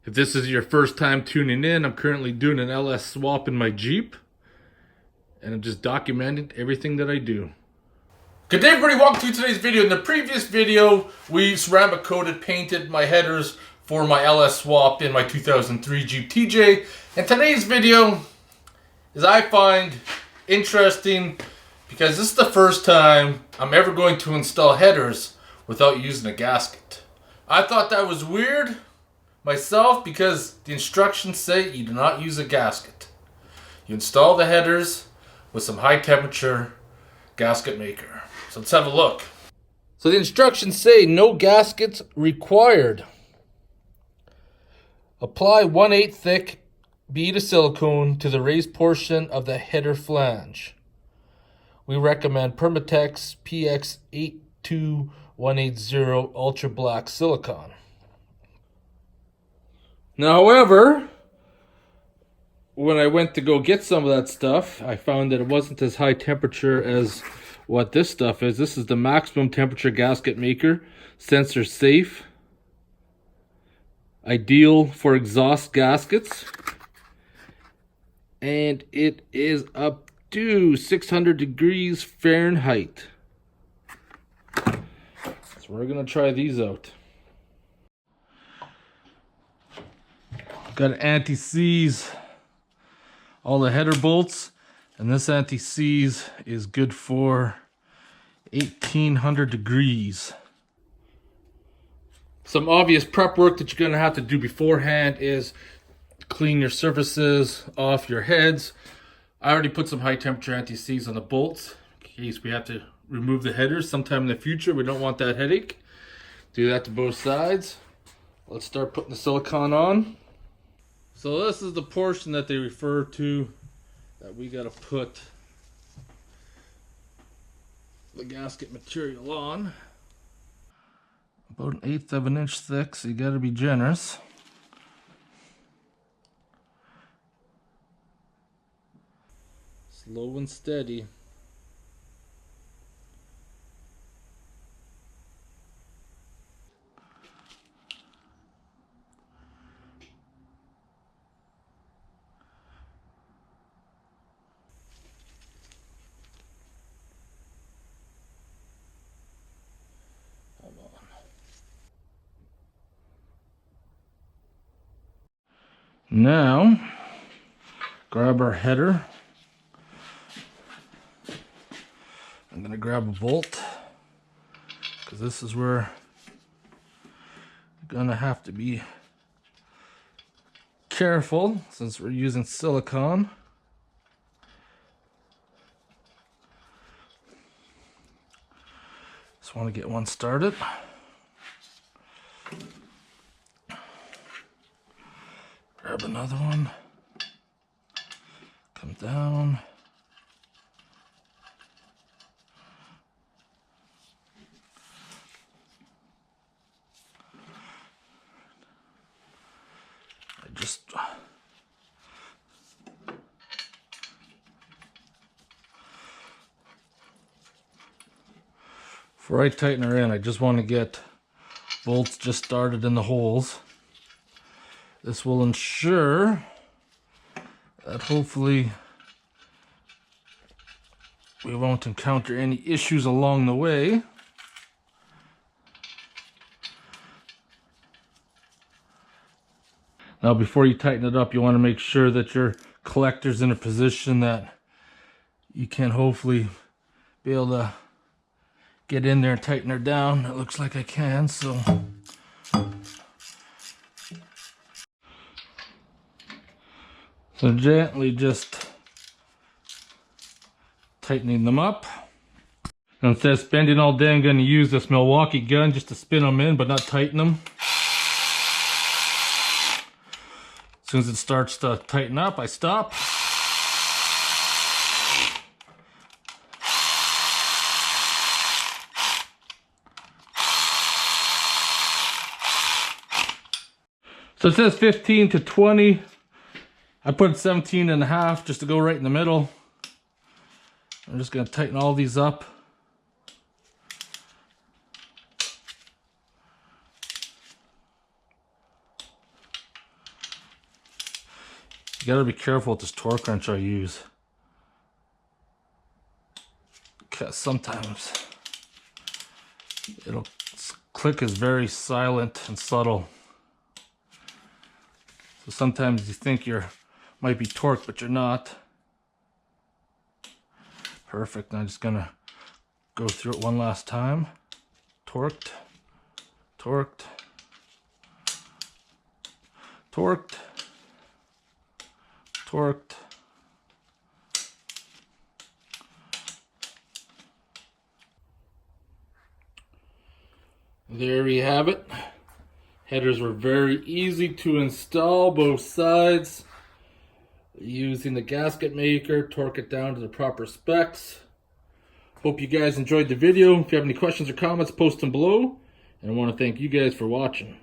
If this is your first time tuning in, I'm currently doing an LS swap in my Jeep, and I'm just documenting everything that I do. Good day everybody, welcome to today's video. In the previous video, we ceramic coated, painted my headers for my LS swap in my 2003 Jeep TJ. And today's video is, I find, interesting because this is the first time I'm ever going to install headers without using a gasket. I thought that was weird myself because the instructions say you do not use a gasket. You install the headers with some high temperature gasket maker. So let's have a look. So the instructions say no gaskets required. Apply 1/8 thick bead of silicone to the raised portion of the header flange. We recommend Permatex PX82180 Ultra Black Silicone. Now, however, when I went to go get some of that stuff, I found that it wasn't as high temperature as what this stuff is. This is the maximum temperature gasket maker, sensor safe, ideal for exhaust gaskets, and it is up to 600 degrees Fahrenheit. So we're gonna try these out. Got an anti-seize all the header bolts, and this anti-seize is good for 1800 degrees. Some obvious prep work that you're gonna have to do beforehand is clean your surfaces off your heads. I already put some high temperature anti-seize on the bolts in case we have to remove the headers sometime in the future. We don't want that headache. Do that to both sides. Let's start putting the silicone on. So this is the portion that they refer to that we gotta put the gasket material on. About 1/8 of an inch thick, so you gotta be generous. Slow and steady. Now, grab our header. I'm going to grab a bolt because this is where you're going to have to be careful since we're using silicone. Just want to get one started. Grab another one, come down. Before I tighten her in, I just want to get bolts just started in the holes. This will ensure that hopefully we won't encounter any issues along the way. Now, before you tighten it up, you want to make sure that your collector's in a position that you can hopefully be able to get in there and tighten her down. It looks like I can, so. So gently just tightening them up. And instead of spending all day, I'm going to use this Milwaukee gun just to spin them in, but not tighten them. As soon as it starts to tighten up, I stop. So it says 15 to 20. I put 17.5 just to go right in the middle. I'm just going to tighten all these up. you gotta be careful with this torque wrench I use. Because sometimes click is very silent and subtle. So sometimes you think you might be torqued, but you're not. Perfect. I'm just gonna go through it one last time. Torqued, torqued, torqued, torqued. There we have it. Headers were very easy to install, both sides. Using the gasket maker, torque it down to the proper specs. Hope you guys enjoyed the video. If you have any questions or comments, post them below. And I want to thank you guys for watching.